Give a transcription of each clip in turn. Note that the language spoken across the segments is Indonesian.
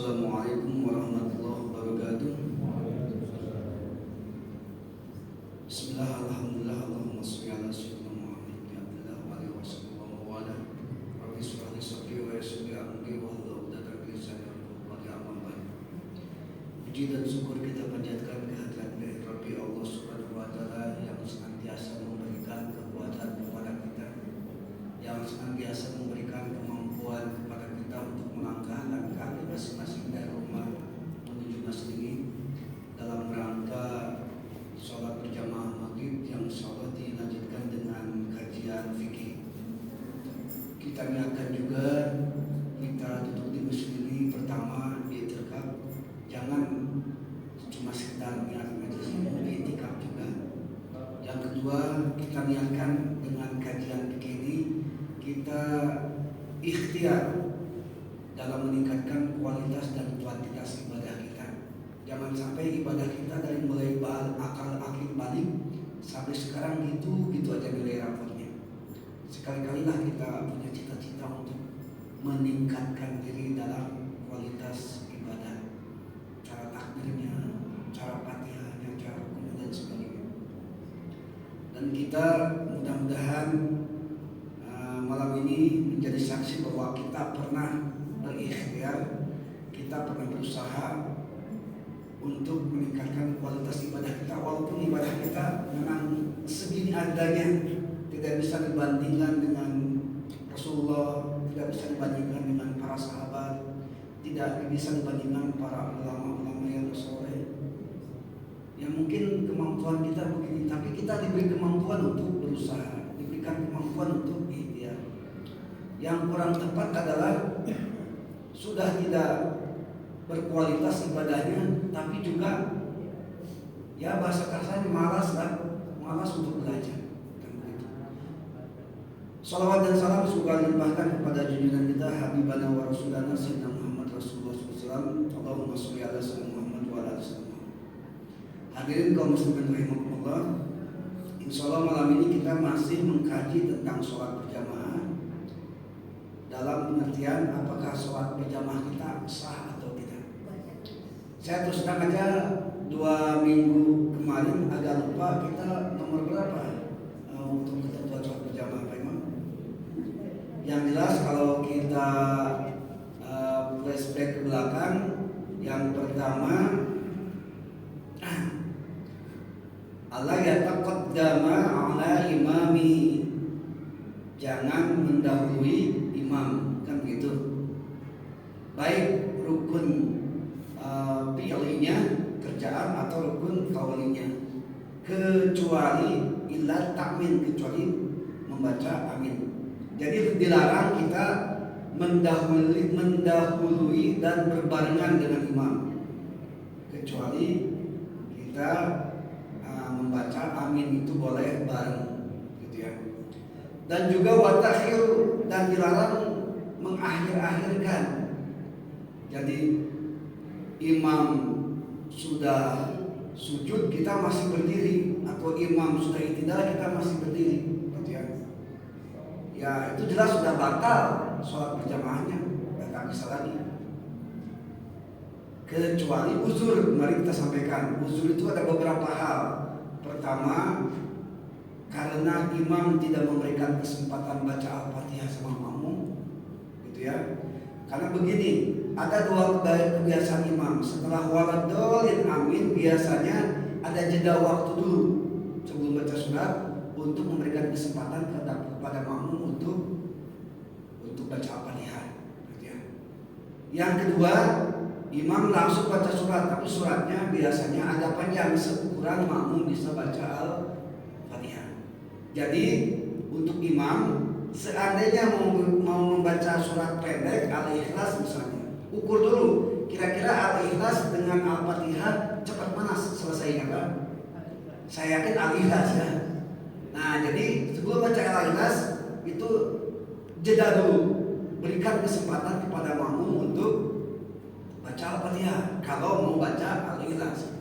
Assalamualaikum warahmatullahi wabarakatuh. Bismillah, alhamdulillah, Allahumma sholli ala sayyidina Muhammad wa ala alihi wa wala. Rabbi shrah li sadri wa yassir li amri wahlul 'uqdatam min lisani yafqahu qawli. Amma ba'd. Puji dan syukur kita panjatkan kehadirat Rabbi Allah Subhanahu wa taala yang senantiasa memberikan kekuatan kepada kita, yang senantiasa memberikan kemampuan kepada kita untuk melangkah kaki masing-masing dari rumah menuju masjid ini dalam rangka sholat berjamaah maghrib yang insyaallah dilanjutkan dengan kajian fikih. Kita niatkan juga kita duduk di masjid ini pertama i'tikaf, jangan cuma sekedar niat majelis ilmu, i'tikaf juga. Yang kedua, kita niatkan dengan kajian fikih ini kita ikhtiar dalam meningkatkan kualitas dan kuantitas ibadah kita. Jangan sampai ibadah kita dari mulai akal akhir balik sampai sekarang gitu aja nilai rapornya. Sekali-kalilah kita punya cita-cita untuk meningkatkan diri dalam kualitas ibadah, cara takbirnya, cara fatihahnya, cara rukunya dan sebagainya. Dan kita mudah-mudahan malam ini menjadi saksi bahwa kita pernah berikhtiar, kita pernah berusaha untuk meningkatkan kualitas ibadah kita, walaupun ibadah kita memang segini adanya, tidak bisa dibandingkan dengan Rasulullah, tidak bisa dibandingkan dengan para sahabat, tidak bisa dibandingkan para ulama-ulama yang soleh. Ya mungkin kemampuan kita begini, tapi kita diberi kemampuan untuk berusaha, diberikan kemampuan untuk ikhtiar. Yang kurang tepat adalah sudah tidak berkualitas ibadahnya, tapi juga ya bahasa kasarnya malas untuk belajar. Salawat dan salam semoga dilimpahkan kepada junjungan kita Habibana wa Rasulana Sayyidina Muhammad Rasulullah SAW. Allahumma sholli ala sayyidina Muhammad wa ala ali sayyidina Muhammad. Hadirin kaum muslimin rahimakumullah, insyaallah malam ini kita masih mengkaji tentang sholat berjamaah dalam pengertian apakah sholat berjamaah kita sah atau tidak. Saya terus terang aja 2 minggu kemarin agak lupa kita nomor berapa untuk ketentuan sholat berjamaah Pak Imam. Yang jelas kalau kita flashback ke belakang, yang pertama Allah yataqaddama ala imami, jangan mendahului imam, kan begitu. Baik rukun fi'linya, kerjaan, atau rukun qaulinya, kecuali illa ta'min, kecuali membaca amin. Jadi dilarang kita mendahului dan berbarengan dengan imam, kecuali kita membaca amin itu boleh bareng gitu ya. Dan juga watakhir, dan dilarang mengakhir-akhirkan. Jadi imam sudah sujud kita masih berdiri, atau imam sudah i'tidal kita masih berdiri gitu ya. Ya itu jelas sudah batal sholat berjamaahnya, tidak bisa lagi. Kecuali uzur, mari kita sampaikan. Uzur itu ada beberapa hal. Pertama, karena imam tidak memberikan kesempatan baca Al-Fatihah sama makmum, gitu ya. Karena begini, ada 2 kebiasaan imam. Setelah waladhdallin amin, biasanya ada jeda waktu dulu sebelum baca surat untuk memberikan kesempatan kepada makmum untuk baca Al-Fatihah, gitu ya. Yang kedua, imam langsung baca surat, tapi suratnya biasanya agak panjang seukuran makmum bisa baca Al-Fatihah. Jadi untuk imam, seandainya mau membaca surat pendek Al-Ikhlas misalnya, ukur dulu kira-kira Al-Ikhlas dengan Al-Fatihah cepat mana selesainya Pak? Saya yakin Al-Ikhlas ya. Nah jadi sebelum baca Al-Ikhlas itu jeda dulu, berikan kesempatan kepada makmum untuk baca Al-Fatihah kalau mau baca Al-Ikhlas.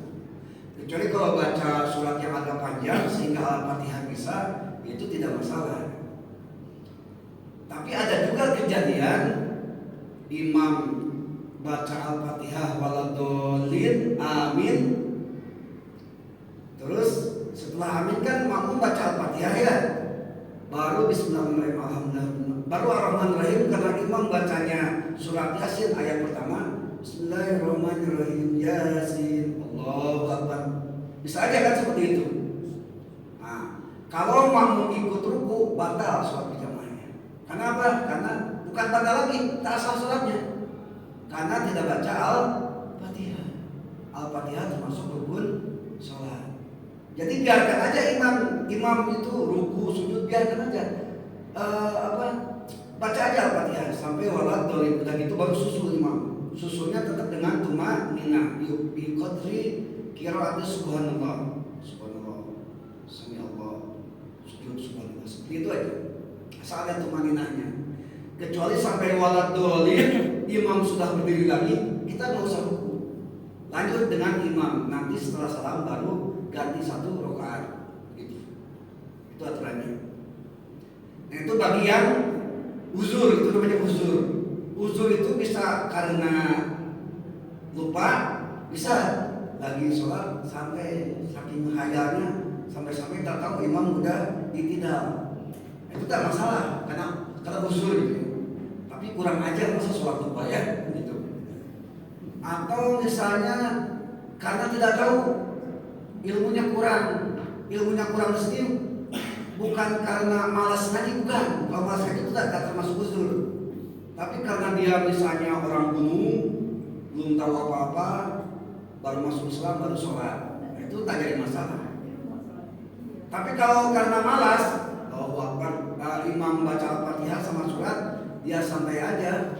Kecuali kalau baca surat yang agak panjang sehingga Al-Fatihah bisa, itu tidak masalah. Tapi ada juga kejadian imam baca Al-Fatihah waladhdallin amin. Terus setelah amin kan makmum baca Al-Fatihah ya. Baru bismillahirrahmanirrahim alhamdulillah. Baru ar-Rahmanir-Rahim karena imam bacanya surat Yasin ayat pertama. Bismillahirrahmanirrahim Yasin Allahu Akbar. Bisa aja kan seperti itu. Nah, kalau makmum ikut ruku batal sholat berjamaahnya. Kenapa? Karena bukan batal lagi, tak sah sholatnya. Karena tidak baca Al-Fatihah. Al-Fatihah termasuk rukun sholat. Jadi biarkan aja imam itu ruku sujud, biarkan aja baca aja Al-Fatihah sampai waladhdallin. Udah gitu baru susul imam. Susulnya tetap dengan tumanina bi qadri qiraati subhanallah sami Allah sujud subhanallah. Seperti itu aja. Asal ada tumaninanya. Kecuali sampai waladhdallin imam sudah berdiri lagi, kita nggak usah ruku. Lanjut dengan imam. Nanti setelah salam baru ganti satu rakaat. Gitu. Itu aturannya. Nah, itu bagian uzur, itu namanya uzur. Uzur itu bisa karena lupa, bisa lagi sholat sampai saking hayalnya sampai tak tahu imam udah ditidal. Itu tak masalah karena uzur gitu. Tapi kurang ajar masa sholat lupa ya gitu. Atau misalnya karena tidak tahu, ilmunya kurang sedikit, bukan karena malas ngaji, bukan. Kalau malas ngaji itu tidak termasuk uzur. Tapi karena dia misalnya orang gunung, belum tahu apa-apa, baru masuk Islam, baru sholat, itu tak jadi masalah. Tapi kalau karena malas, imam baca Al-Fatihah sama surat, dia santai aja,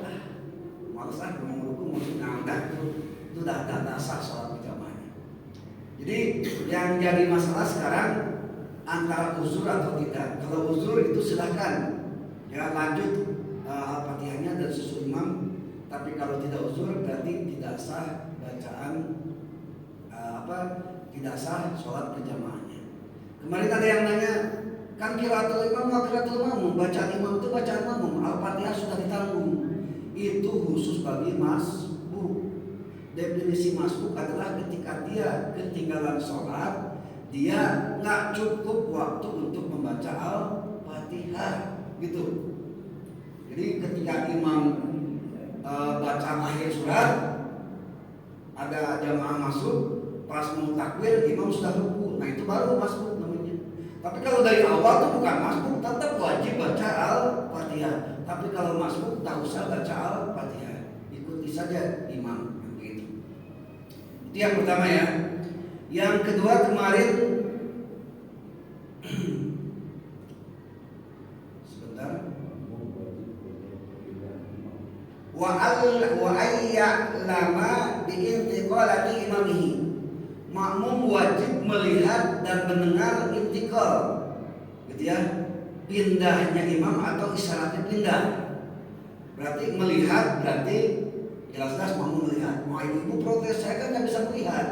malas mau ruku, mau itu udah sah sholat berjamaahnya. Jadi yang jadi masalah sekarang antara uzur atau tidak. Kalau uzur itu silahkan ya lanjut Al-Fatihahnya dan susul imam. Tapi kalau tidak uzur berarti tidak sah bacaan tidak sah sholat berjamaahnya. Kemarin ada yang nanya, kan qiraatul imam wa qiraatul makmum, bacaan imam itu bacaan makmum, Al-Fatihah sudah ditanggung. Itu khusus bagi masbuk. Definisi masbuk adalah ketika dia ketinggalan sholat, dia nggak cukup waktu untuk membaca Al-Fatihah, gitu. Jadi ketika imam baca akhir surat, ada jamaah masuk, pas mau takbir imam sudah ruku, nah itu baru masbuk namanya. Tapi kalau dari awal itu bukan masbuk, tetap wajib baca Al-Fatihah. Tapi kalau masbuk tak usah baca Al-Fatihah, ikuti saja imam, begitu. Itu yang pertama ya. Yang kedua kemarin sebentar. Wa ayya'lama bi'intiqalati imamihi. Makmum wajib melihat dan mendengar intiqal, gitu ya, pindahnya imam atau isyaratnya pindah. Berarti melihat, berarti jelas-jelas makmum melihat. Mau ibu protes, saya kan nggak bisa melihat.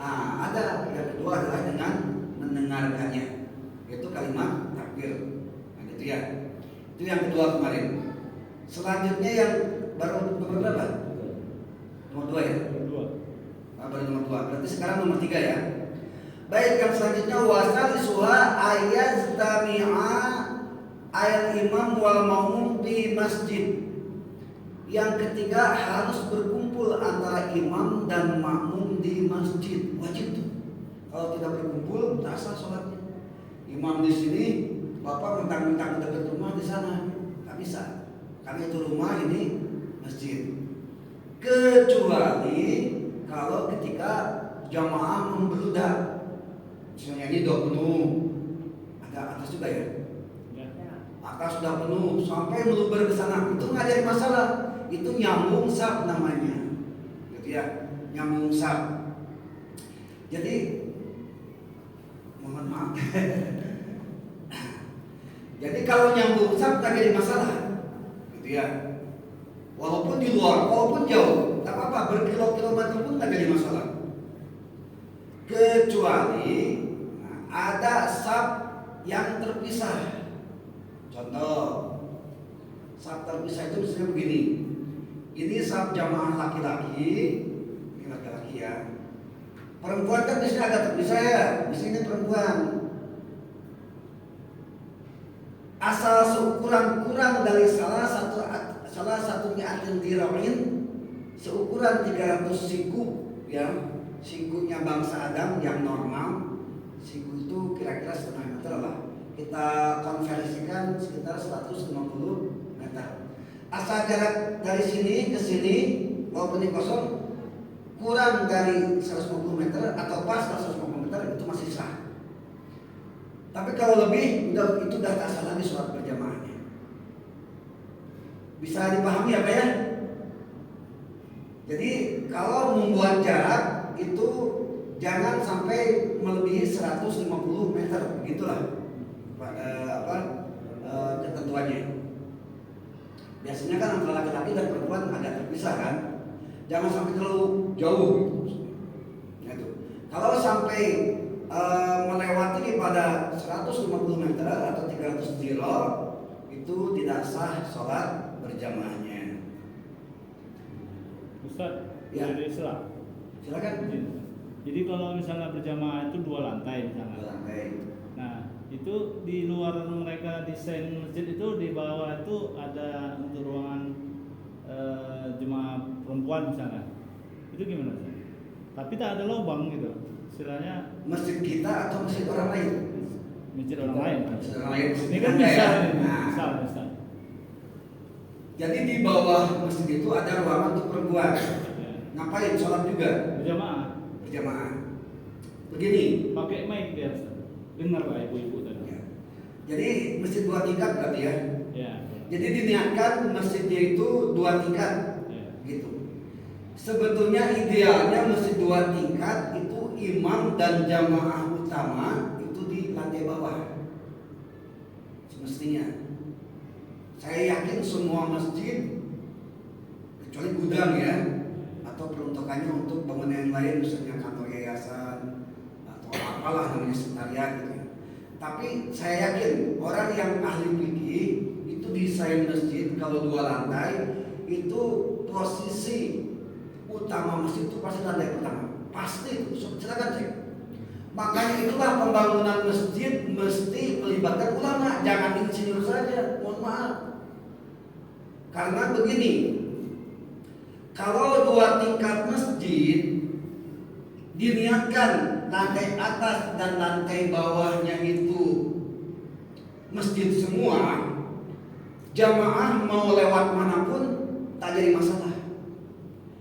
Ada yang kedua adalah dengan mendengarkannya, yaitu kalimat takbir. Nah, gitu ya. Itu yang kedua kemarin. Selanjutnya yang baru nomor berapa? Nomor 2 ya? Baru nomor 2. Berarti sekarang nomor 3 ya. Baik, yang selanjutnya wasal suha ayat tami'a al-imam wal maumum di masjid. Yang ketiga harus berkumpul antara imam dan makmum di masjid. Wajib tuh. Kalau tidak berkumpul tak sah sholatnya. Imam di sini, bapak mentang-mentang dekat rumah di sana, tak bisa. Karena itu rumah, ini masjid. Kecuali kalau ketika jamaah membeludak, misalnya ini udah penuh, ada atas juga ya, atas sudah penuh sampai meluber ke sana, itu nggak jadi masalah, itu nyambung sab namanya, gitu ya, nyambung sab. Jadi mohon maaf, jadi kalau nyambung sab nggak jadi masalah, gitu ya. Walaupun di luar, walaupun jauh, tak apa-apa, berkilo-kilometer pun tak jadi masalah. Kecuali ada saf yang terpisah. Contoh, saf terpisah itu misalnya begini. Ini saf jamaah laki-laki, ini laki-laki ya. Perempuan kan di sini agak bisa ya, di sini perempuan. Asal seukuran kurang dari salah satu mi'atin dira'in, seukuran 300 siku ya, sikunya bangsa Adam yang normal. Siku itu kira-kira setengah meter lah. Kita konversikan sekitar 150 meter. Asal jarak dari sini ke sini walaupun ini kosong kurang dari 150 meter atau pas 150 meter itu masih sah. Tapi kalau lebih itu udah tak sah lagi sholat berjamaahnya. Bisa dipahami apa ya? Jadi kalau membuat jarak itu jangan sampai melebihi 150 meter, begitulah ketentuannya. Biasanya kan antara laki-laki dan perempuan agak terpisah kan, jangan sampai terlalu jauh gitu. Gitu. Kalau sampai melewati pada 150 meter atau 300 kilo itu tidak sah sholat berjamaahnya. Ustaz, ya. Silakan. Jadi kalau misalnya berjamaah itu 2 lantai misalnya. 2 lantai. Nah, itu di luar mereka desain masjid itu di bawah itu ada untuk ruangan jemaah perempuan misalnya. Itu gimana sih? Tapi tak ada lubang gitu. Istilahnya masjid kita atau masjid orang lain? Masjid orang lain. Masjid orang lain. Ini kan bisa. Bisa. Jadi di bawah masjid itu ada ruangan untuk perempuan. Ya. Ngapain? Sholat juga? Berjamaah. Begini. Pakai mic ya. Dengar lah ibu-ibu tadi. Ya. Jadi masjid 2 tingkat berarti ya? Ya. Jadi diniatkan masjidnya itu 2 tingkat. Ya. Gitu. Sebetulnya idealnya masjid 2 tingkat itu imam dan jamaah utama itu di lantai bawah. Semestinya. Saya yakin semua masjid kecuali gudang ya, atau peruntukannya untuk bangunan yang lain misalnya kantor yayasan atau apalah namanya sekretariat gitu ya. Tapi saya yakin orang yang ahli fikih itu desain masjid kalau 2 lantai itu posisi utama masjid itu pasti lantai pertama. Pasti itu, silakan cek. Makanya itulah pembangunan masjid mesti melibatkan ulama, jangan insinyur saja. Mohon maaf. Karena begini, kalau 2 tingkat masjid diniatkan lantai atas dan lantai bawahnya itu masjid semua, jamaah mau lewat manapun tak jadi masalah.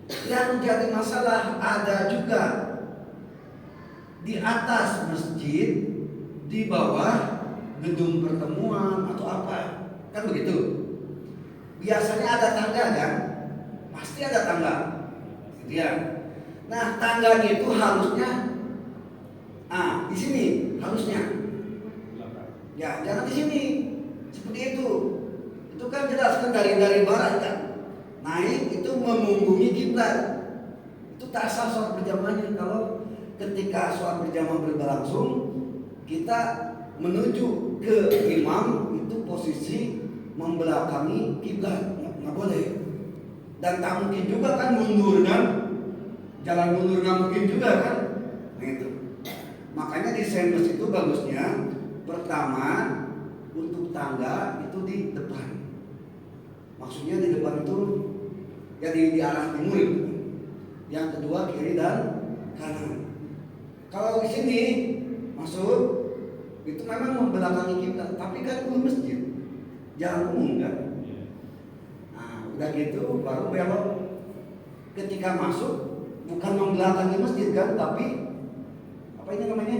Yang jadi masalah ada juga di atas masjid, di bawah gedung pertemuan atau apa, kan begitu. Biasanya ada tangga kan, pasti ada tangga, gitu ya. Nah tangganya itu harusnya, di sini harusnya, ya jangan di sini, seperti itu. Itu kan jelas kan dari barat kan. Naik itu memunggungi kiblat. Itu tak sah sholat berjamaahnya. Kalau ketika sholat berjamaah berlangsung kita menuju ke imam itu posisi membelakangi kiblat, nggak boleh. Dan tak mungkin juga kan mundur kan, jalan mundur nggak mungkin juga kan. Nah itu. Makanya desain masjid itu bagusnya pertama untuk tangga itu di depan. Maksudnya di depan itu ya di arah timur itu. Yang kedua kiri dan kanan. Kalau di sini masuk itu memang membelakangi kiblat, tapi kan itu masjid, jalan umum kan. Nah udah gitu baru belok. Ketika masuk bukan membelakangi masjid kan, tapi apa ini namanya?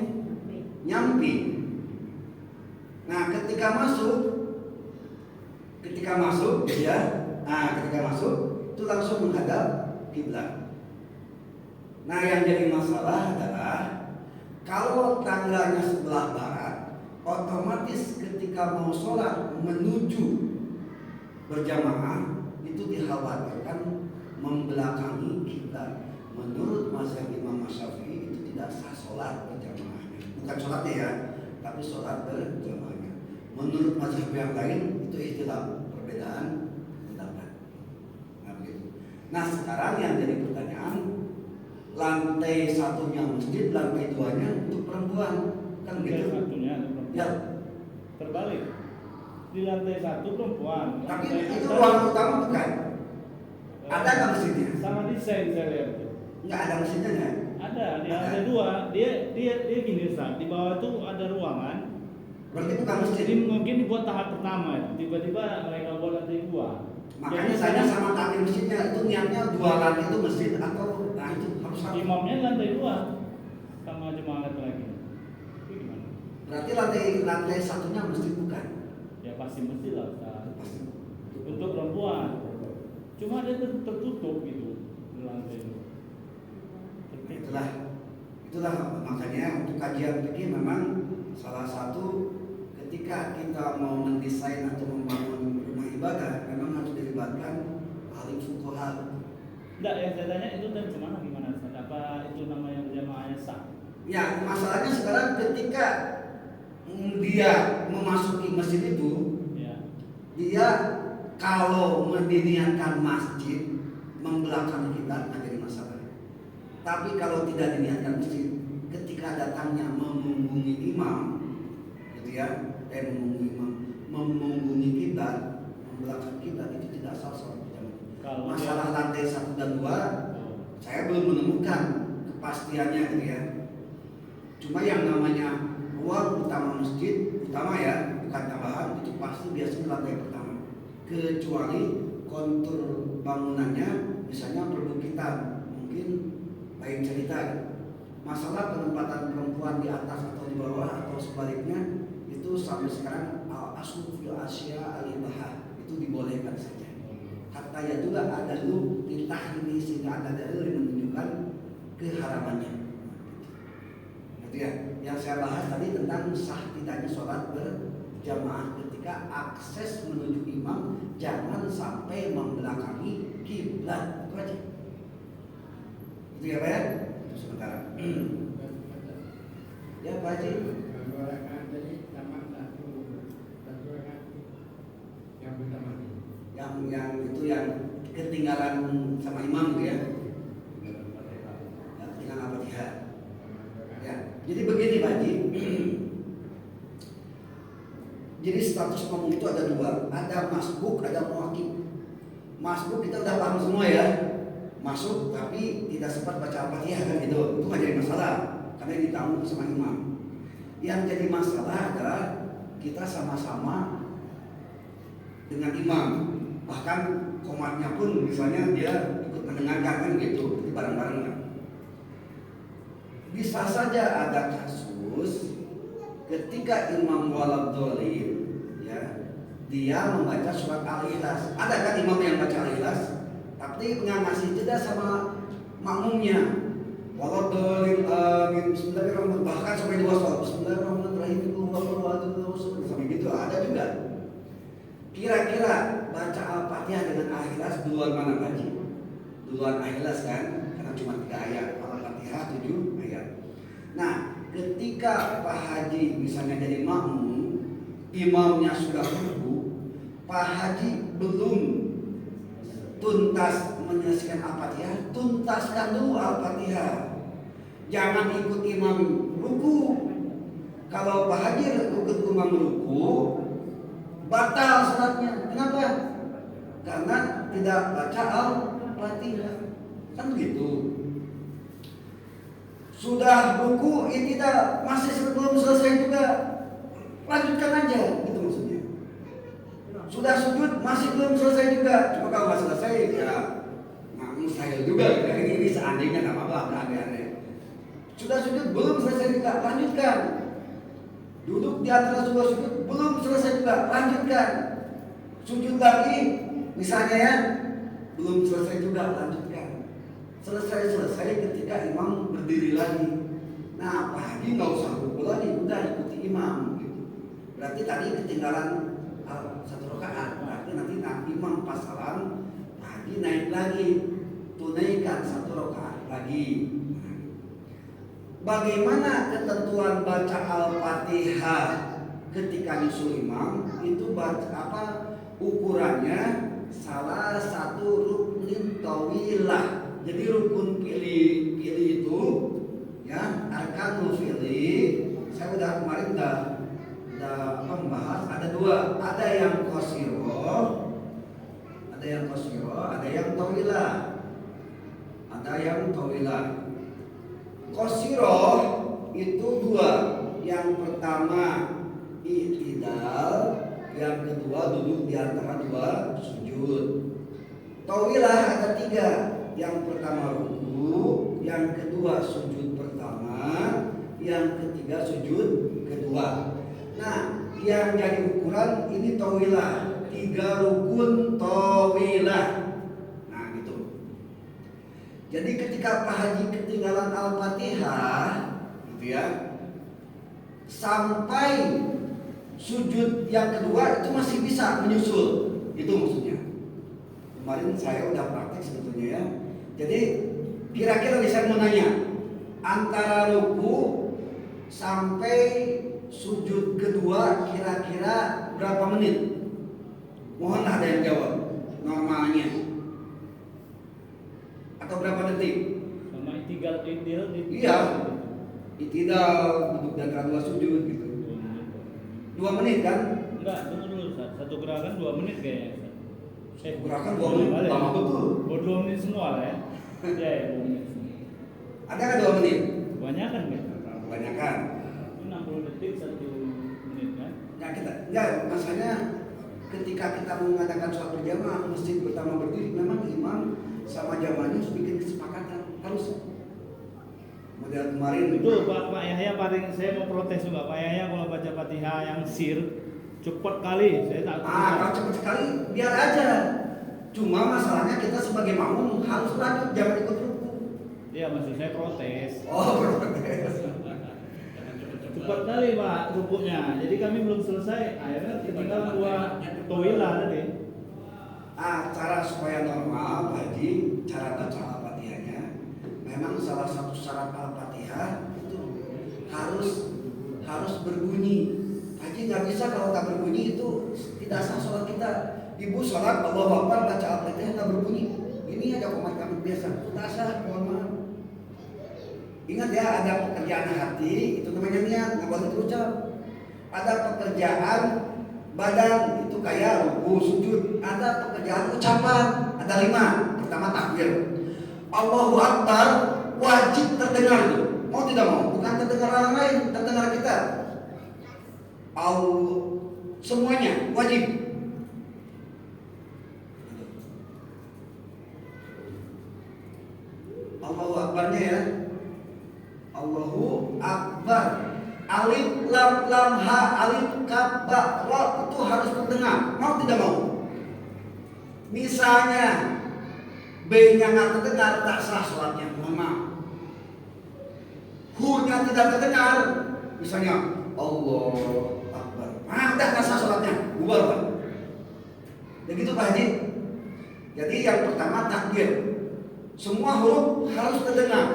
Nyampi. Nah ketika masuk ya, ketika masuk itu langsung menghadap kiblat. Nah yang jadi masalah adalah kalau tangganya sebelah barat, otomatis ketika mau sholat menuju berjamaah itu dikhawatirkan membelakangi kiblat. Menurut mazhab Imam Syafi'i itu tidak sah sholat berjamaahnya, bukan sholatnya ya, tapi sholat berjamaahnya. Menurut mazhab yang lain itu istilah perbedaan pendapat. Nah begitu. Nah sekarang yang jadi pertanyaan, lantai satunya masjid, lantai duanya untuk perempuan, kan Lantai gitu? satunya ada perempuan. Ya. Terbalik. Di lantai satu perempuan. Tapi Lantai itu atas, ruang utama bukan? eh, Ada nggak mesinnya? Sama desain saya lihat itu. Nggak ada mesinnya nggak? Ada, dia Ada. ada dua. Dia gini Ustaz, di bawah itu ada ruangan. Berarti bukan masjid. Jadi mungkin dibuat tahap pertama itu. Tiba-tiba mereka buat lantai dua. Makanya Jadi saya sama takdir masjidnya itu niatnya dua lantai itu masjid atau nah itu harus satu. imamnya lantai dua sama jemaat lagi. Itu gimana? Berarti lantai satunya masjid bukan? Ya pasti mesti lah Ustaz. Pasti. Untuk perempuan. Cuma dia tertutup gitu di lantai itu. Nah, itulah makanya untuk kajian fikih memang salah satu ketika kita mau mendesain atau membangun rumah ibadah memang harus dilibatkan ahli fuqaha. Enggak, yang saya tanya itu dan kemana gimana Ustaz? Apa itu namanya jamaahnya sah? Ya masalahnya sekarang ketika dia memasuki masjid itu, Ya. dia kalau mendirikan masjid membelakangi kita nggak jadi masalah. Tapi kalau tidak diniatkan masjid, ketika datangnya memunggungi imam, gitu ya, memunggungi kita, membelakang kita itu tidak sah sholat berjamaah. Masalah lantai 1 dan 2, saya belum menemukan kepastiannya gitu ya. Cuma yang namanya ruang utama masjid, utama ya, bukan tambahan, itu pasti biasanya lantai pertama. Kecuali kontur bangunannya, misalnya perbukitan, mungkin lain cerita. Masalah penempatan perempuan di atas atau di bawah atau sebaliknya itu sampai sekarang al-aslu fil asya al-ibahah itu dibolehkan saja. Hatta ya juga ada lu titah ini sehingga ada dalil yang menunjukkan keharamannya. Itu ya. Yang saya bahas tadi tentang sah tidaknya sholat berjamaah ketika akses menuju imam jangan sampai membelakangi kiblat. Itu aja. Itu ya Pak ya? Itu sementara. Ya Pak Haji. Yang itu yang ketinggalan sama imam gitu ya. Yang ketinggalan Al-Fatihah. Ya. Jadi begini Pak Haji. Jadi status makmum itu ada dua, ada masbuk, ada muaqib. Masbuk kita udah paham semua ya. Masuk tapi tidak sempat baca Al-Fatihah kan gitu. Itu nggak jadi masalah karena ditanggung sama imam. Yang jadi masalah adalah kita sama-sama dengan imam. Bahkan komatnya pun misalnya dia ikut mendengarkan kan gitu, di bareng-bareng kan. Bisa saja ada kasus ketika imam waladhdallin ya, dia membaca surat Al-Ikhlas. Ada kan imam yang baca Al-Ikhlas tapi nggak ngasih jeda sama makmumnya. Waladhdallin amin bismillahirrahmanirrahim, bahkan sampai diwasal bismillahirrahmanirrahim sampai gitu ada juga. Kira-kira baca Al-Fatihah dengan Al-Ikhlas duluan mana Pak Haji? Duluan Al-Ikhlas kan? Karena cuma 3 ayat, Al-Fatihah 7 ayat. Nah, ketika Pak Haji misalnya jadi makmum, imamnya sudah ruku, Pak Haji belum tuntas menyelesaikan Al-Fatihah, tuntaskan dulu Al-Fatihah. Jangan ikut imam ruku. Kalau Pak Haji ikut imam ruku, batal salatnya. Kenapa? Karena tidak baca Al-Fatihah. Kan begitu. Sudah ruku, tidak masih belum selesai juga, lanjutkan aja, gitu maksudnya. Sudah sujud masih belum selesai juga, cuma kalau nggak selesai ya nggak mustahil juga. Ini seandainya nggak apa-apa, nggak aneh-aneh. Sudah sujud belum selesai juga, lanjutkan. Duduk di antara dua sujud belum selesai juga, lanjutkan. Sujud lagi, misalnya ya, belum selesai juga, lanjutkan. Selesai ketika imam berdiri lagi. Nah, Pak Haji nggak usah ruku lagi, udah ikuti imam. Gitu. Berarti tadi ketinggalan 1 rakaat. Berarti nanti imam pas salam, Pak Haji naik lagi, tunaikan 1 rakaat lagi. Bagaimana ketentuan baca Al-Fatihah ketika nyusul imam? Itu baca apa? Ukurannya salah satu rukun rukunin tawilah. Jadi rukun pilih itu ya arkanul fi'li. Saya udah kemarin udah membahas ada dua, ada yang qasiro, ada yang tawilah. Qasiro itu dua. Yang pertama i'tidal, yang kedua duduk di antara dua sujud. Tawilah ada tiga. Yang pertama ruku, yang kedua sujud pertama, yang ketiga sujud kedua. Nah, yang jadi ukuran ini tawilah, 3 rukun tawilah. Nah, gitu. Jadi ketika Pak Haji ketinggalan Al-Fatihah, gitu ya, sampai sujud yang kedua itu masih bisa menyusul. Itu maksudnya. Kemarin saya udah praktek sebetulnya ya. Jadi kira-kira bisa mau nanya, antara ruku sampai sujud kedua kira-kira berapa menit? Mohonlah ada yang jawab normalnya. Atau berapa detik? Sama itidal Iya. Itidal duduk di antara dua sujud gitu. 2 menit kan? Enggak, tunggu dulu. Satu gerakan 2 menit kayaknya. Gerakan 2 menit lama betul. 2 menit semua lah ya. Ya, 2 menit. Ada nggak 2 menit? Kebanyakan kan? Kebanyakan. 60 detik 1 menit kan? Ya enggak, masalahnya ketika kita mengadakan sholat berjamaah masjid pertama berdiri, memang imam sama jamaahnya harus bikin kesepakatan, harus. Model kemarin itu Pak Yahya paling, saya mau protes juga Pak Yahya kalau baca Fatihah yang sir cepat kali, saya tak kalau cepat sekali biar aja. Cuma masalahnya kita sebagai makmum harus lanjut, jangan ikut ruku. Iya, maksud saya protes. Oh, protes. Cepat kali Pak rukunya. Jadi kami belum selesai, akhirnya ketinggalan 2 tawilah tadi. Cara supaya normal, Pak Haji, cara baca Al-Fatihahnya memang salah satu syarat Al-Fatihah itu harus berbunyi. Pak Haji nggak bisa kalau tak berbunyi itu tidak sah sholat kita. Ibu sholat Allahu Akbar baca Al-Fatihah nggak berbunyi, ini ada komat kami biasa, itu tak sah, mohon maaf. Ingat ya, ada pekerjaan hati, itu namanya niat, nggak boleh terucap. Ada pekerjaan badan, itu kayak ruku, sujud. Ada pekerjaan ucapan, ada 5. Pertama takbir, Allahu Akbar, wajib terdengar itu. Mau tidak mau, bukan terdengar orang lain, terdengar kita. Semuanya wajib. Allahu Akbarnya ya, Allahu Akbar, alif lam ha, alif kaf ba ra itu harus terdengar. Mau tidak mau? Misalnya B-nya nggak terdengar, tak sah sholatnya, mohon maaf. Hu-nya tidak terdengar, misalnya Allah Akbar, udah tak sah sholatnya, bubar Pak. Begitu Pak Haji. Jadi yang pertama takbir, semua huruf harus terdengar,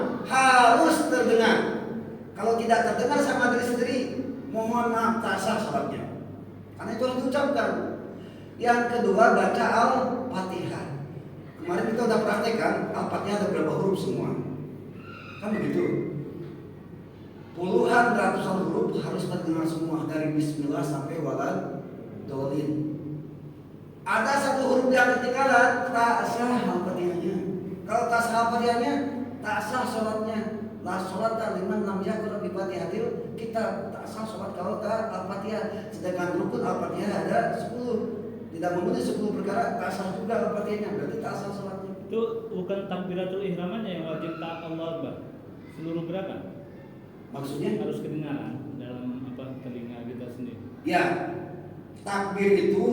Kalau tidak terdengar sama diri sendiri, mohon maaf tak sah sholatnya. Karena itu harus diucapkan. Yang kedua baca Al-Fatihah. Kemarin kita udah praktekkan Al-Fatihah ada berapa huruf semua, kan begitu. Puluhan ratusan huruf harus terdengar semua dari Bismillah sampai walad dolin. Ada satu huruf yang ketinggalan, tak sah Al-Fatihahnya. Kalau tak sah Al-Fatihahnya, tak sah sholatnya. La sholata liman lam yaqra bi Fatihatil Kitab. Tak sah sholat kalau tak Al-Fatihah. Sedangkan rukun Al-Fatihah ada 10. Tidak memenuhi 10 perkara, tak sah juga Al-Fatihahnya. Berarti tak sah sholatnya. Itu bukan takbiratul ihramannya yang wajib tak Allah Akbar. Seluruh gerakan. Maksudnya harus kedengaran dalam telinga kita sendiri. Ya, takbir itu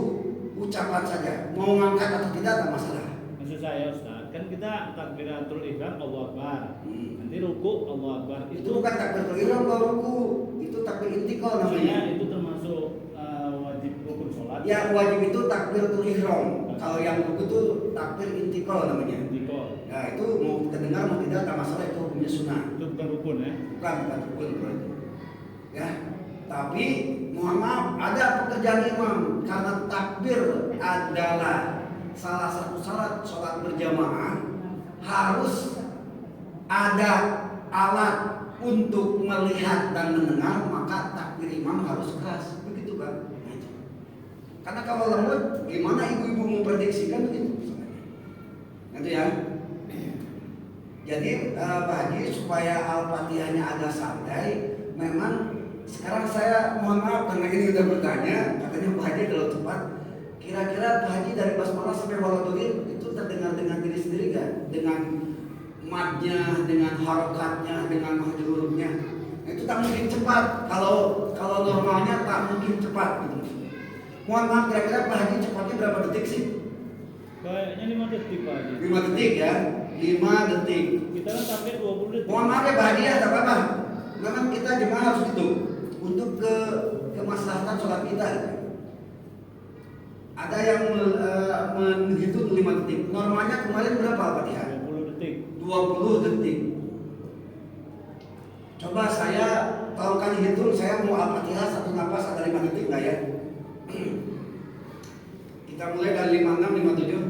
ucapan saja. Mau ngangkat atau tidak ada masalah. Maksud saya Ustaz, kan kita takbiratul ihram Allah Akbar. Nanti ruku Allah Akbar. Itu bukan takbiratul ihram kalau ruku, itu takbir intikal namanya. Itu termasuk wajib rukun sholat. Yang wajib itu takbiratul ihram. Kalau yang ruku itu takbir intikal namanya. Intikal. Ya itu mau terdengar mau tidak ada masalah, itu hukumnya sunnah. Itu bukan rukun ya? Bukan rukun berarti. Ya, tapi mohon maaf ada pekerjaan imam karena takbir adalah salah satu syarat sholat berjamaah harus ada alat untuk melihat dan mendengar, maka takbir imam harus keras. Begitu kan? Karena kalau lembut, gimana ibu-ibu memprediksikan begitu? Itu ya. Jadi Pak Haji, supaya Al-Fatihahnya agak santai, memang sekarang saya mohon maaf karena ini udah bertanya, katanya Pak Haji kalau cepat, kira-kira Pak Haji dari basmalah sampai waladhdallin itu terdengar dengan diri sendiri kan? Dengan madnya, dengan harokatnya, dengan mahjur hurufnya. Itu tak mungkin cepat. Kalau normalnya tak mungkin cepat gitu. Mohon maaf, kira-kira Pak Haji cepatnya berapa detik sih? Kayaknya 5 detik Pak Haji. 5 detik ya, 5 detik. Kita kan target 20 detik. Mohon maaf ya Pak Haji ya, tak apa-apa. Memang kita jemaah harus gitu untuk kemaslahatan sholat kita. Ada yang menghitung 5 detik. Normalnya kemarin berapa Al-Fatihah? 20 detik. 20 detik. Coba saya tolongkan hitung, saya mau Al-Fatihah satu nafas ada 5 detik enggak ya? Kita mulai dari 56, 57.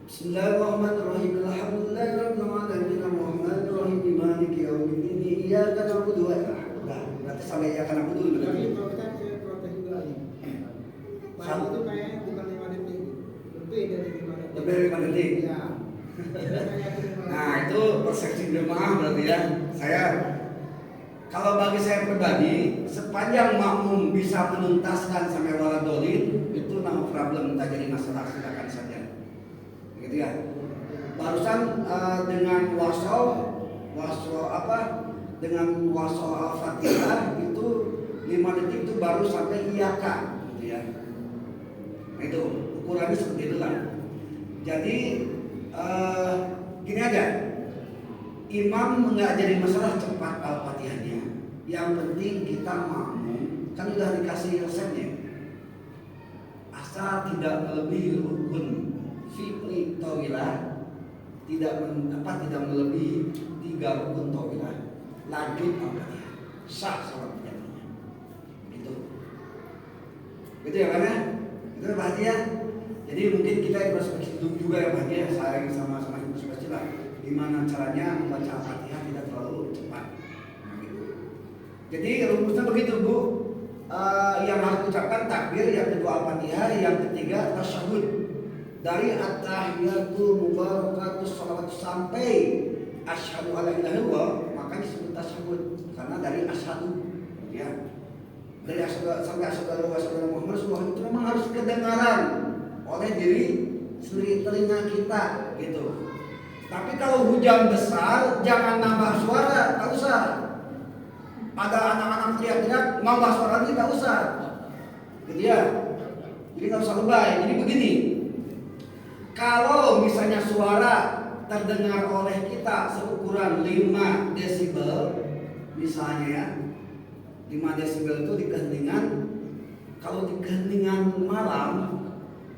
Bismillahirrahmanirrahim. Alhamdulillahirabbil alamin. Arrahmanirrahim. Maliki yaumiddin. Iyyaka na'budu wa iyyaka nasta'in. Nah, berarti sampai iyyaka na'budu berarti. Tapi kalau kita saya protes juga nih. Pak itu kayaknya bukan 5 detik, lebih dari 5 detik. Lebih dari 5 detik. Ya. Nah, itu persepsi jemaah berarti ya. Kalau bagi saya pribadi, sepanjang makmum bisa menuntaskan sampai waladhdallin, itu no problem, tak jadi masalah, silakan saja. Gitu ya. Barusan dengan dengan wasol Al-Fatihah itu 5 detik itu baru sampai iyaka, gitu ya. Nah, itu ukurannya seperti itulah. Jadi gini aja, imam nggak jadi masalah cepat Al-Fatihahnya. Yang penting kita makmum, kan udah dikasih resepnya. Asal tidak melebihi rukun fi'li tawilah, tidak melebihi 3 rukun tawilah, lanjut Al-Fatihah, sah salat berjamaah. Gitu. Gitu ya kan ya? Itu Pak Haji ya. Jadi mungkin kita introspeksi juga ya Pak Haji ya, saya sama-sama introspeksi lah. Gimana caranya membaca Al-Fatihah tidak terlalu cepat. Nah, gitu. Jadi rumusnya begitu Bu. Yang harus diucapkan takbir, yang kedua Al-Fatihah, yang ketiga tasyahud. Dari at-tahiyatu mubarakatus shalawat sampai asyhadu alla ilaha illallah, maka disebut tasyahud karena dari asyhadu ya. Dari asyhadu sampai asyhadu Muhammad Rasulullah itu memang harus kedengaran oleh diri sendiri, telinga kita gitu. Tapi kalau hujan besar jangan nambah suara, tak usah. Ada anak-anak teriak-teriak nambah suara lagi, tak usah. Gitu ya. Jadi nggak usah lebay. Jadi begini. Kalau misalnya suara terdengar oleh kita seukuran 5 desibel, misalnya ya, 5 desibel itu di keheningan. Kalau di keheningan malam,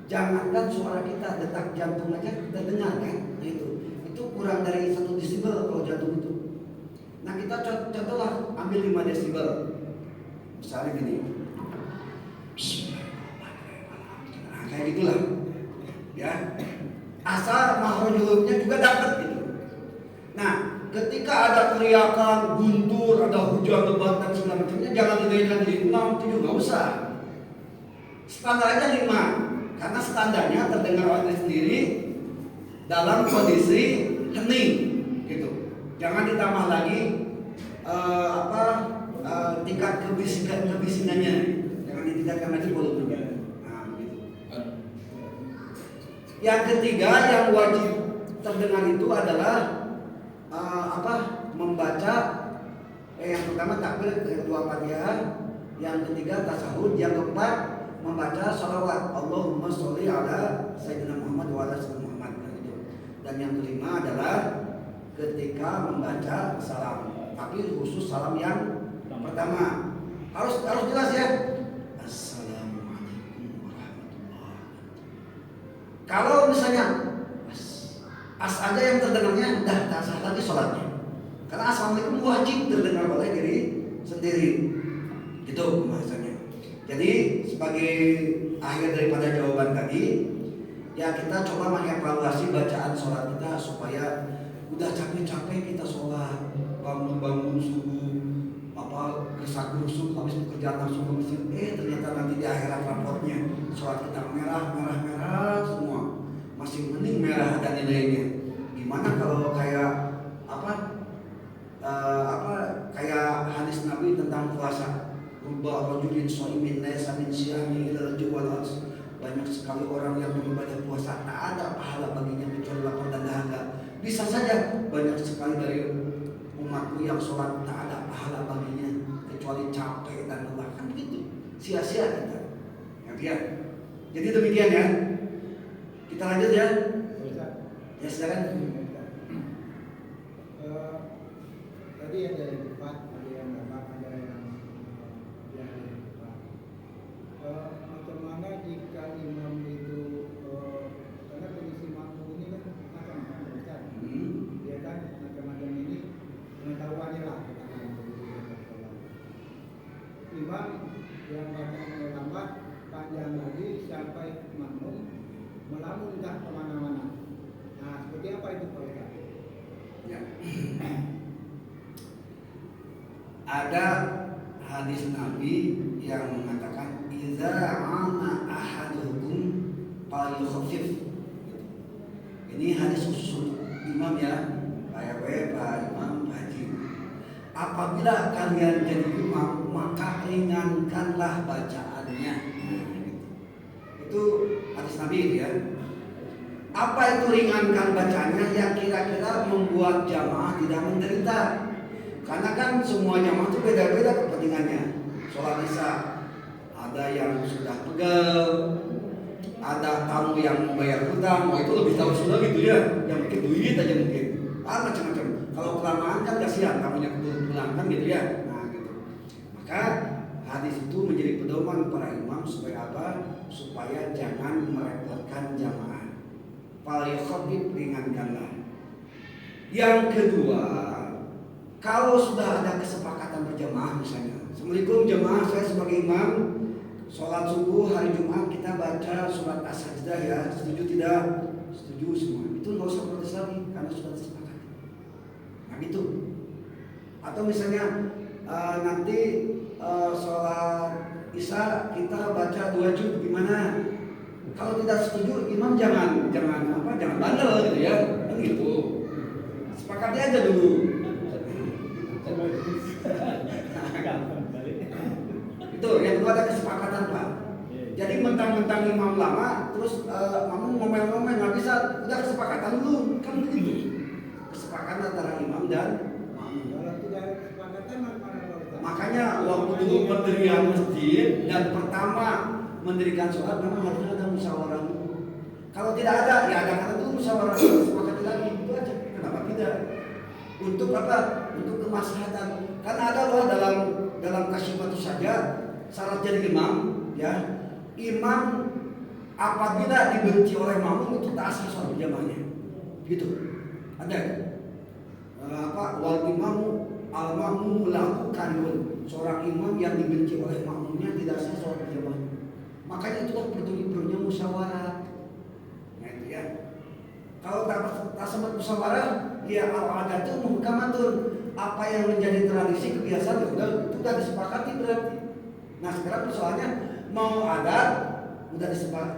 jangankan suara kita, detak jantung aja kita dengar kan? Nah, itu kurang dari 1 desibel kalau jantung itu. Nah, kita contohlah ambil 5 desibel. Misalnya gini. Nah, kayak gitulah. Ya. Asal makhrajulnya juga dapat gitu. Nah, ketika ada teriakan, guntur, ada hujan lebat dan segala macamnya, jangan digedekan di 6, 7, nggak usah. Standar aja 5, karena standarnya terdengar oleh sendiri dalam kondisi hening, gitu. Jangan ditambah lagi tingkat kebisingannya, jangan ditingkatkan lagi volumenya. Nah, gitu. Yang ketiga yang wajib terdengar itu adalah membaca yang pertama takbir, yang kedua Fatihah, yang ketiga tasyahud, yang keempat membaca sholawat Allahumma sholli ala sayyidina Muhammad wa ala sayyidina Muhammad gitu. Dan yang kelima adalah ketika membaca salam, tapi khusus salam yang pertama harus jelas ya. Assalamualaikum warahmatullahi wabarakatuh. Kalau misalnya as aja yang terdengarnya, dah tak sah lagi sholatnya. Karena assalamualaikum wajib terdengar oleh diri sendiri. Itu bahasanya. Jadi sebagai akhir daripada jawaban tadi, ya kita coba mengevaluasi bacaan sholat kita supaya udah capek-capek kita sholat, bangun subuh, apa gesak gerusuk habis bekerja langsung ke masjid, ternyata nanti di akhirat raportnya sholat kita merah semua, masih mending merah ada nilainya. Gimana kalau kayak kayak hadis Nabi tentang puasa, rubba rajulin shaimin laysa min siyami illa al-juwal. Banyak sekali orang yang beribadah puasa tak ada pahala baginya kecuali lapar dan dahaga. Bisa saja banyak sekali dari umatku yang sholat tak ada pahala baginya kecuali capek dan lelah, kan begitu, sia-sia kita. Ya. Jadi demikian ya. Kita lanjut ya. Ya silakan. Tadi ada yang cepat, ada yang lambat, ada yang cepat. Bagaimana jika imam itu karena kondisi makmum ini kan macam-macam Ustaz. Dia kan macam-macam ini pengetahuannya lah katakan imam yang bacanya lambat panjang lagi sampai makmum melamun tak kemana-mana. Nah seperti apa itu Pak Ustaz? Ya. Ada hadis Nabi yang mengatakan idza ana ahadukum falyukhaffif. Ini hadis khusus untuk imam ya, Pak Imam, Pak Haji. Apabila kalian jadi imam, maka ringankanlah bacaannya. Itu hadis Nabi itu ya. Apa itu ringankan bacaannya? Yang kira-kira membuat jamaah tidak menderita. Karena kan semua jamaah itu beda-beda kepentingannya. Sholat isya ada yang sudah pegel, ada tamu yang membayar hutang, itu lebih tahu sudah gitu ya. Yang mungkin duit aja mungkin, macam-macam. Kalau kelamaan kan kasihan tamunya pulang kan gitu ya. Nah gitu. Maka hadis itu menjadi pedoman para imam supaya apa? Supaya jangan merepotkan jamaah. Fal yukhafif, ringankanlah. Yang kedua, kalau sudah ada kesepakatan berjamaah misalnya, Assalamualaikum jamaah, saya sebagai imam sholat subuh hari Jumat kita baca surat As-Sajdah ya, setuju tidak? Setuju semua. Itu nggak usah protes lagi karena sudah disepakati. Nah gitu. Atau misalnya nanti sholat Isya kita baca 2 juz gimana? Kalau tidak setuju imam jangan bandel gitu ya, kan gitu. Sepakati aja dulu. Itu yang kedua ada kesepakatan Pak. Jadi mentang-mentang imam lama terus kamu ngomel-ngomel nggak bisa, udah kesepakatan dulu kan begitu. Kesepakatan antara imam dan makmum. Kalau tidak ada kesepakatan makanya waktu dulu pendirian masjid dan pertama mendirikan sholat memang harusnya ada musyawarah dulu. Kalau tidak ada ya adakan dulu musyawarah, sepakati lagi, itu aja. Kenapa tidak? Untuk apa? Untuk kemaslahatan. Karena ada loh dalam Kasyifatus saja syarat jadi imam ya. Imam apabila dibenci oleh makmum itu tak sah sholat berjamaahnya. Gitu. Ada wal imamu al makmum lahu karihun. Seorang imam yang dibenci oleh makmumnya tidak sah sholat berjamaahnya. Makanya itulah perlunya musyawarah. Nah itu ya. Kalau tak sempat musyawarah, ya al-adat itu muhkamatun. Apa yang menjadi tradisi kebiasaan udah disepakati berarti. Nah sekarang persoalannya mau adat udah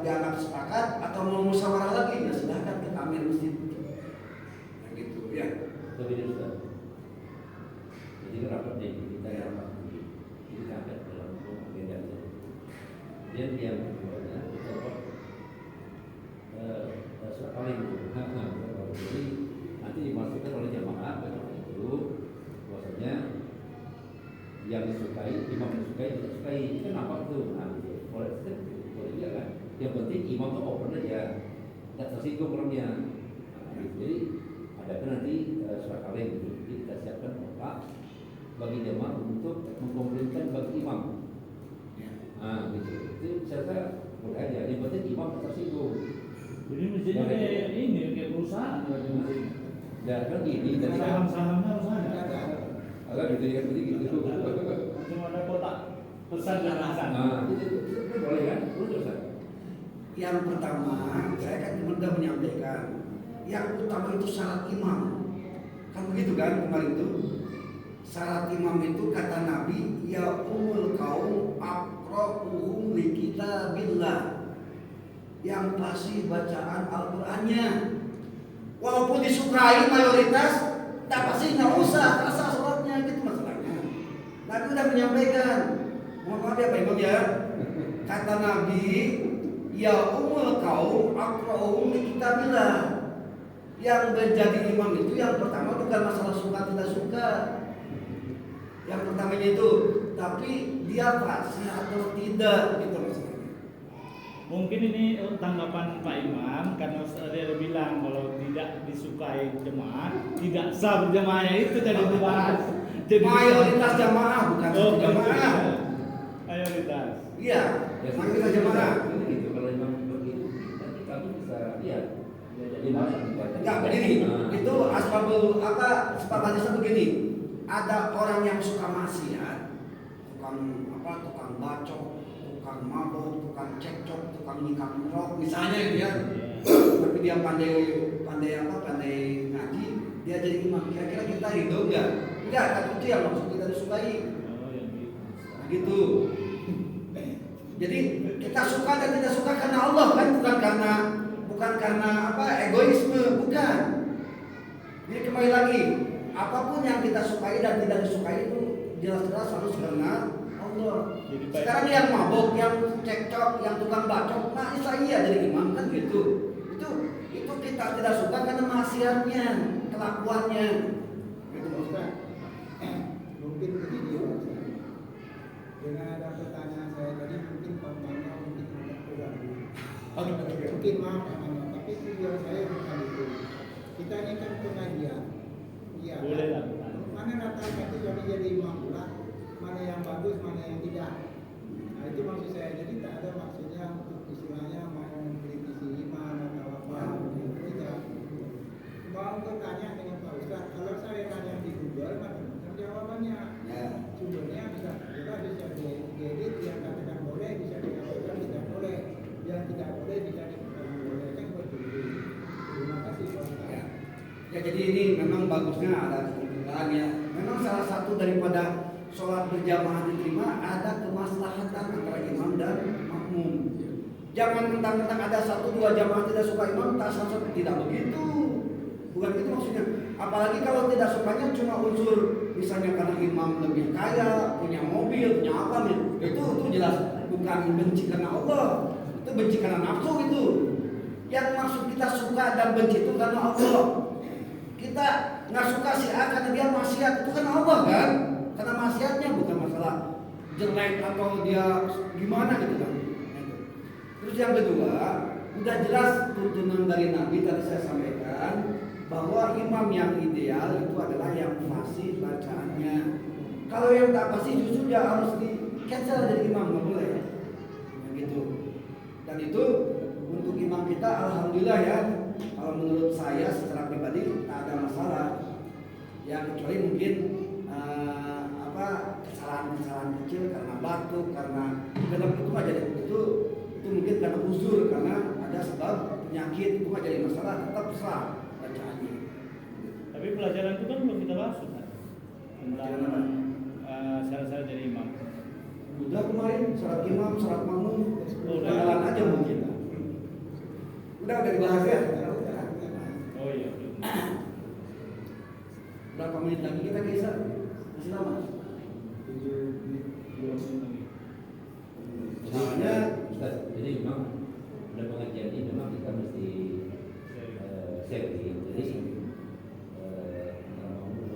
dianggap sepakat atau mau musyawarah lagi, ya silahkan ke amir masjid. Nah gitu ya. Jadi rapat kita rapat ini kaget dalam beda dia yang kedua paling jadi nanti dimasukkan oleh jamaah itu bahwasanya yang disukai imam disukai tidak sukai itu kan apa tuh boleh dia kan yang penting imam tuh open aja tidak tersinggung orangnya jadi ada kan nanti surat kaleng gitu kita siapkan tempat bagi jamaah untuk mengkomplainkan bagi imam gitu itu saya boleh aja yang penting imam tersinggung. Jadi masjidnya kayak ini, kayak perusahaan berarti masjid. Dan kan ini dari saham-sahamnya harus ada. agak gitu ya begitu. Cuma ada kotak. pesan dan pesan. Nah, itu boleh kan? Boleh Ustaz. Yang pertama, saya kan sudah menyampaikan, yang utama itu syarat imam. Kan begitu kan kemarin itu? Syarat imam itu kata Nabi, ya umul kaum aqra'uhum li kitabillah. Yang pasti bacaan Al-Qur'annya. Walaupun disukai mayoritas, tak pasti nggak usah rasa sholatnya gitu masalahnya. Nabi sudah menyampaikan. Mohon maaf ya Pak Imam ya. Kata Nabi, ya umul kaum aqra'uhum li kitabillah. Yang menjadi imam itu yang pertama bukan masalah suka tidak suka. Yang pertamanya itu, tapi dia fasih atau tidak gitu maksudnya. Mungkin ini tanggapan Pak Imam karena dia bilang kalau tidak disukai jemaah tidak sah berjamaahnya itu tadi dibahas. Jadi Mayoritas jamaah bukan satu jamaah. Mayoritas. Iya, mayoritas jamaah. Ini gitu kalau memang begitu, nanti kami bisa lihat. Jadi mana? Enggak begini, itu asbabul apa sebab hadisnya begini. Ada orang yang suka maksiat, tukang bacok, tukang mabuk, tukang cekcok, tukang nikam rok, misalnya gitu ya. Tapi dia pandai ngaji, dia jadi imam. Kira-kira kita ridho enggak? Enggak, tapi itu yang maksud kita disukai. Oh ya gitu. Nah, gitu. Jadi kita suka dan tidak suka karena Allah kan, bukan karena egoisme, bukan. Jadi kembali lagi, apapun yang kita sukai dan tidak disukai itu jelas-jelas harus karena Allah. Sekarang yang mabuk, yang cekcok, yang tukang bacok, nah iya jadi imam kan gitu. Itu kita tidak suka karena maksiatnya, kelakuannya. Gitu Ustaz, mungkin begini Ustaz. Dengan ada pertanyaan saya tadi mungkin pamannya mungkin agak kurang. Mungkin maaf pamannya, tapi tujuan saya bukan itu. Kita ini kan pengajian. Iya. Boleh lah. Mana rata-rata itu jadi imam pula, mana yang bagus, mana yang tidak. Nah itu maksud saya. Jadi tak ada maksudnya untuk istilahnya mau mengkritisi imam atau apa. Tidak. Mau bertanya dengan Pak Ustaz. Kalau saya tanya di Google, macam jawabannya. Ya. Sumbernya bisa diedit, yang katakan boleh bisa dikatakan tidak boleh, yang tidak boleh bisa dikatakan boleh, kan begitu. Terima kasih Pak Ustaz. Ya jadi ini memang bagusnya ada kebetulan ya. Memang salah satu daripada sholat berjamaah diterima ada kemaslahatan antara imam dan makmum. Jangan mentang-mentang ada 1-2 jamaah tidak suka imam, tak langsung tidak begitu. Bukan itu maksudnya. Apalagi kalau tidak sukanya cuma unsur misalnya karena imam lebih kaya, punya mobil, punya apa nih. Itu jelas bukan benci karena Allah. Itu benci karena nafsu itu. Yang maksud kita suka dan benci itu karena Allah. Kita nggak suka si A karena dia maksiat, itu kan Allah kan? Karena maksiatnya bukan masalah jelek atau dia gimana gitu kan. Terus yang kedua, udah jelas tuntunan dari Nabi tadi saya sampaikan bahwa imam yang ideal itu adalah yang fasih bacaannya. Kalau yang tak fasih justru dia harus di cancel dari imam, nggak boleh. Gitu. Dan itu untuk imam kita alhamdulillah ya. Kalau menurut saya secara pribadi tak ada masalah. Ya kecuali mungkin kesalahan-kesalahan kecil karena batuk, karena itu aja itu mungkin karena uzur karena ada sebab penyakit itu aja jadi masalah, tetap sah bacaannya. Tapi pelajaran itu kan belum kita bahas kan? Pelajaran apa? Syarat-syarat jadi imam. Udah kemarin syarat imam, syarat makmum, udah jalan aja mungkin. Udah dibahas ya. Oh iya. Berapa menit lagi kita geser? Masih lama. 7 menit, 2 menit lagi. Soalnya Ustaz, jadi memang dalam pengajian ini memang kita mesti sharing. Jadi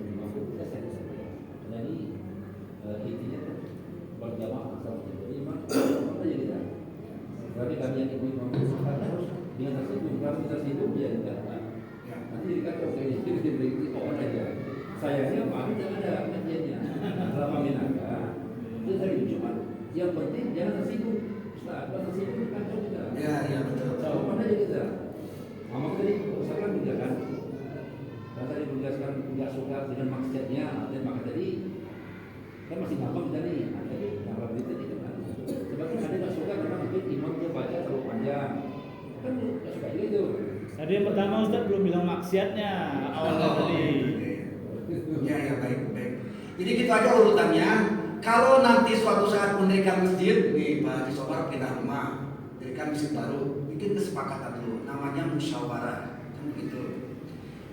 memang kita sharing. Jadi intinya kan berjamaah sama. Jadi memang apa aja kita. Berarti kami yang ibu-ibu karena harus dengan tersinggung. Kalau kita tersinggung ya tidak. Nanti dikatakan oke ini diberi orang aja. Sayangnya kami tidak ada kajiannya. Selama minaka itu hari Jumat. Yang penting jangan tersinggung. Ustaz, kalau tersinggung kacau kita. ya betul. Jawaban aja kita. Mama tadi usahakan juga kan. Kalau tadi menjelaskan tidak suka dengan maksudnya, dan maka tadi kan masih gampang kita nih. Tadi yang lebih tadi yang pertama Ustaz belum bilang maksiatnya awalnya tadi. Ya baik. Jadi gitu aja urutannya. Kalau nanti suatu saat mendirikan masjid, nih Pak Haji Sobar pindah rumah, mendirikan masjid baru, bikin kesepakatan dulu, namanya musyawarah, kan gitu.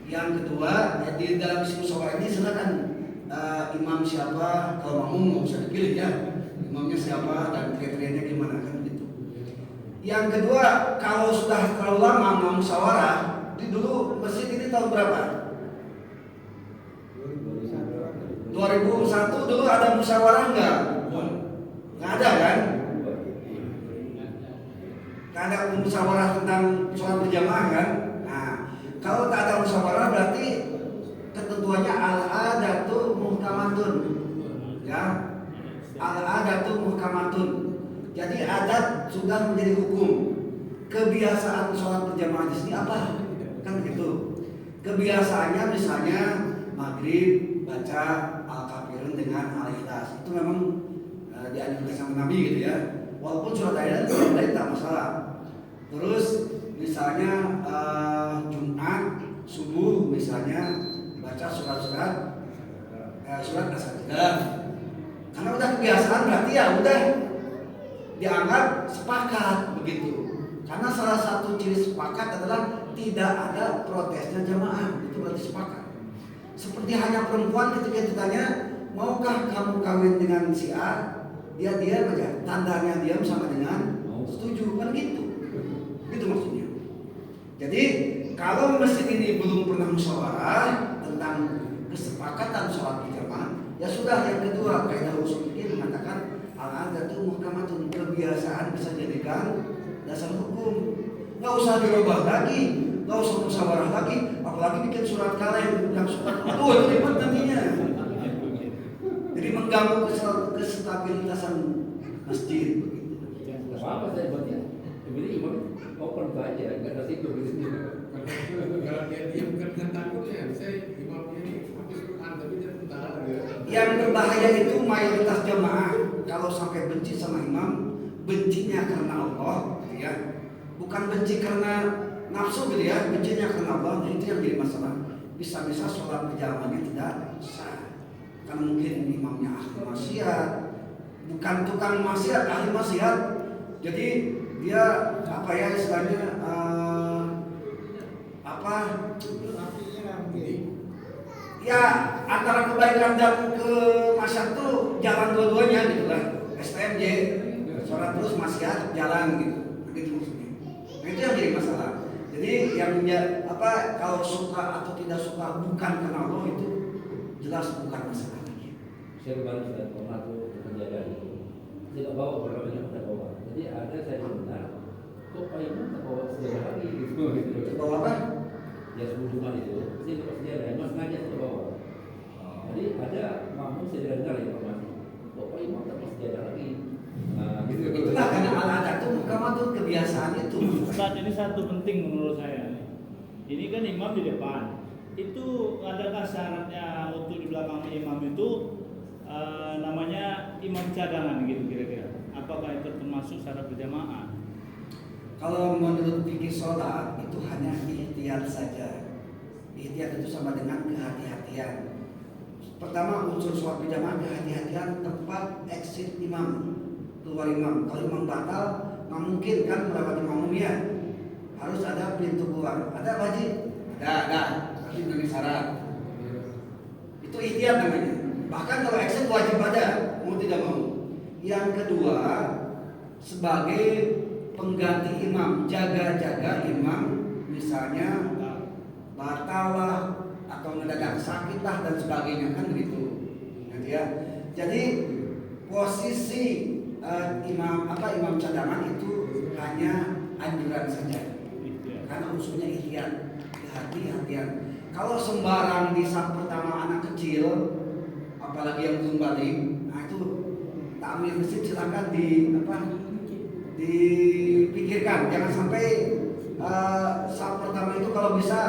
Yang kedua, di dalam musyawarah ini silakan imam siapa, kalau makmum nggak usah dipilih ya, imamnya siapa dan kriterianya gimana kan gitu. Yang kedua, kalau sudah terlalu lama mau musyawarah, di dulu masjid ini tahun berapa? 2001 dulu ada musyawarah nggak? Nggak ada kan? Nggak ada musyawarah tentang sholat berjamaah kan? Nah, kalau tak ada musyawarah berarti ketentuannya al-adatu muhkamatun, ya, al-adatu muhkamatun. Jadi adat sudah menjadi hukum. Kebiasaan sholat berjamaah di sini apa? Kan begitu. Kebiasaannya misalnya maghrib baca al-kafirun dengan al-ikhlas, itu memang dianjurkan sama Nabi gitu ya. Walaupun surat ayat lain tak masalah. Terus misalnya Jumat subuh misalnya baca surat as-sajdah. Karena udah kebiasaan berarti ya udah dianggap sepakat begitu. Karena salah satu ciri sepakat adalah tidak ada protesnya jamaah, itu berarti sepakat. Seperti hanya perempuan ketika ditanya, maukah kamu kawin dengan si A? Dia diam aja, tandanya diam sama dengan setuju, kan gitu. Gitu maksudnya. Jadi kalau masjid ini belum pernah musyawarah tentang kesepakatan sholat berjamaah, ya sudah. Yang kedua, kaidah usul fikih mengatakan al-adatu muhkamatun, kebiasaan bisa jadikan dasar hukum. Nggak usah dirubah lagi, nggak usah musyawarah lagi, apalagi bikin surat kaleng yang surat itu ribet nantinya. Jadi mengganggu kestabilitasan masjid begitu. Apa saya buatnya? Jadi imam open saja, nggak ada situ di sini. Kalau dia diam kan takutnya, saya imamnya ini habis Quran tapi dia tentara. Yang berbahaya itu mayoritas jamaah kalau sampai benci sama imam, bencinya karena Allah, gitu ya. Bukan benci karena nafsu gitu ya, bencinya karena Allah. Nah, itu yang jadi masalah. Bisa-bisa sholat berjamaahnya tidak sah. Kan mungkin imamnya ahli maksiat, bukan tukang maksiat, ahli maksiat. Jadi dia apa ya istilahnya ya antara kebaikan dan kemaksiatan tuh jalan dua-duanya gitu lah. STMJ sholat terus maksiat jalan gitu. Begitu maksudnya. Nah, itu yang jadi masalah. Jadi yang kalau suka atau tidak suka bukan karena Allah itu jelas bukan masalah lagi. Saya kemarin sudah pernah tuh penjaga itu tidak bawa berapa banyak kita bawa. Jadi ada saya dengar kok Pak Imam tak bawa sejarah lagi gitu. Bawa apa? Ya sebelum Jumat itu saya bawa sejarah, mas sengaja saya bawa. Jadi ada makmum saya dengar informasi kok Pak Imam tak bawa sejarah lagi. Nah, gitu. Itulah karena al-adat itu muhkamatun, kebiasaan itu. Saat ini satu penting menurut saya. Ini kan imam di depan. Itu adakah syaratnya untuk di belakang imam itu namanya imam cadangan gitu kira-kira? Apakah itu termasuk syarat berjamaah? Kalau menurut fikih sholat itu hanya ihtiyat saja. Ihtiyat itu sama dengan kehati-hatian. Pertama unsur sholat berjamaah kehati-hatian tempat exit imam, keluar imam. Kalau imam batal, nggak mungkin kan melewati makmum ya. Harus ada pintu keluar. Ada wajib? Ada. Tapi ini syarat. Itu ihtiyat namanya. Bahkan kalau exit wajib ada, mau tidak mau. Yang kedua, sebagai pengganti imam, jaga-jaga imam, misalnya batal lah atau mendadak sakit lah dan sebagainya kan begitu. Nanti ya. Jadi posisi imam cadangan itu hanya anjuran saja. Karena unsurnya ikhtiar, kehati-hatian. Kalau sembarang di saf pertama anak kecil, apalagi yang belum balik, nah itu takmir masjid silakan dipikirkan. Jangan sampai saf pertama itu kalau bisa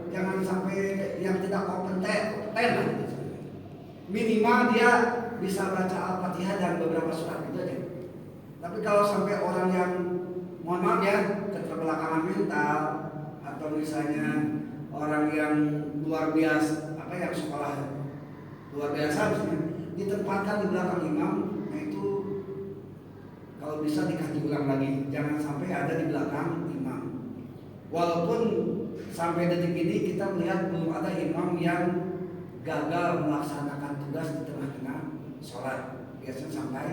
jangan sampai yang tidak kompeten lah. Minimal dia bisa baca Al-Fatihah dan beberapa surat itu aja. Tapi kalau sampai orang yang mohon maaf ya keterbelakangan mental atau misalnya orang yang luar biasa, apa yang sekolah luar biasa misalnya, ditempatkan di belakang imam, nah itu kalau bisa dikaji ulang lagi, jangan sampai ada di belakang imam. Walaupun sampai detik ini kita melihat belum ada imam yang gagal melaksanakan tugas di tengah-tengah sholat, biasanya sampai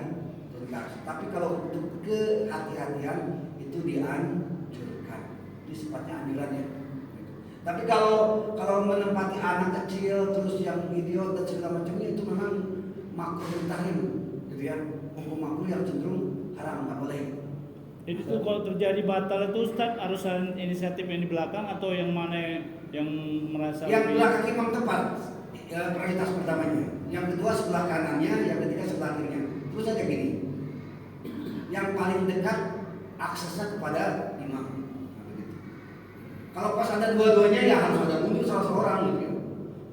tuntas. Tapi kalau untuk kehati-hatian itu dianjurkan, itu sifatnya anjuran ya. Tapi kalau menempati anak kecil terus yang idiot dan segala macamnya itu memang makruh tahrim, gitu ya. Hukum makruh yang cenderung haram, nggak boleh. Itu tuh kalau terjadi batal itu Ustaz harus inisiatif yang di belakang atau yang mana yang merasa Yang lebih- belakang imam tepat, prioritas pertamanya. Yang kedua sebelah kanannya, yang ketiga sebelah kirinya. Terus aja gini. Yang paling dekat aksesnya kepada imam. Nah, begitu. Kalau pas ada dua-duanya ya harus ada mundur salah seorang gitu.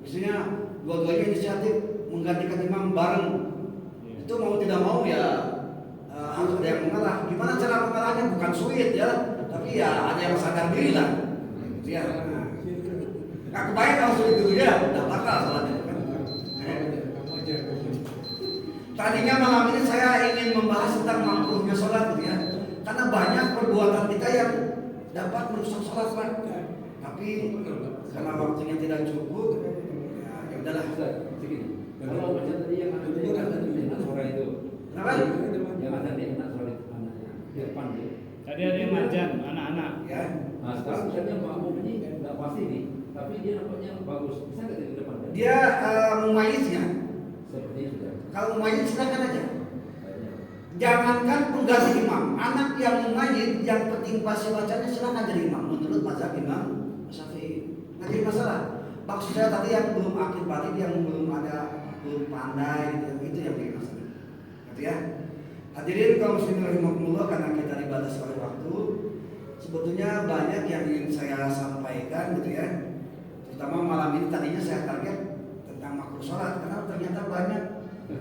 Misalnya dua-duanya inisiatif menggantikan imam bareng. Itu mau tidak mau ya harus ada yang mengalah. Gimana cara mengalahnya? Bukan sulit ya, tapi ya ada yang sadar diri lah. Gitu ya. Nah, kebayang kalau sulit dulu ya, udah batal salatnya. Tadinya malam ini saya ingin membahas tentang makruhnya sholat gitu ya. Karena banyak perbuatan kita yang dapat merusak sholat Pak. Tapi karena waktunya tidak cukup, ya udahlah. Segini. Kalau macam tadi yang ada di anak suara itu, Kenapa? yang ada di anak suara itu anaknya di depan dia. Tadi ada yang ngajar anak-anak. Ya. Nah sekarang misalnya makmum ini nggak pasti nih, tapi dia nampaknya bagus. Bisa nggak di depan? Dia memayiznya. Seperti itu ya. Kalau memayit silakan aja. Kayaknya. Jangankan pengganti imam, anak yang memayit yang penting pasti bacanya silakan jadi imam menurut mazhab Imam Syafi'i. Nggak jadi masalah. Maksud saya tadi yang belum akil balik, yang belum pandai gitu, itu yang jadi masalah. Gitu ya. Hadirin kaum muslimin rahimakumullah, karena kita dibatasi oleh waktu, sebetulnya banyak yang ingin saya sampaikan gitu ya. Terutama malam ini tadinya saya target tentang makruh sholat, karena ternyata banyak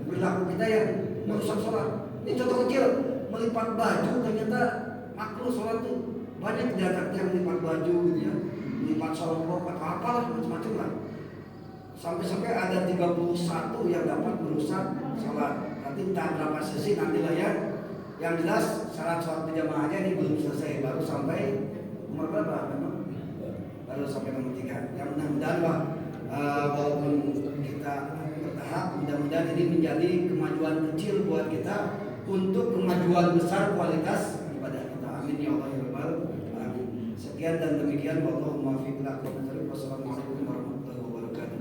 perilaku kita yang merusak sholat. Ini contoh kecil, melipat baju ternyata makruh sholat tuh. Banyak tidak yang melipat baju gitu ya, melipat sorok atau apalah macam-macam lah. Sampai-sampai ada 31 yang dapat merusak sholat. Nanti entah berapa sesi nantilah ya. Yang jelas syarat sholat berjamaahnya ini belum selesai, baru sampai nomor berapa memang? Baru sampai nomor 3. Yang mudah-mudahan Pak, walaupun kita bertahap, mudah-mudahan ini menjadi kemajuan kecil buat kita untuk kemajuan besar kualitas ibadah kita. Amin ya Allah ya Rabbal alamin. Sekian dan demikian, wallahu muwaffiq. Wassalamualaikum warahmatullahi wabarakatuh.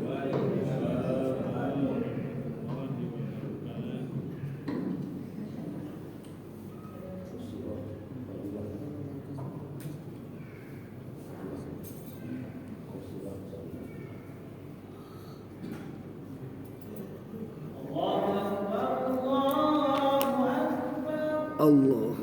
Allah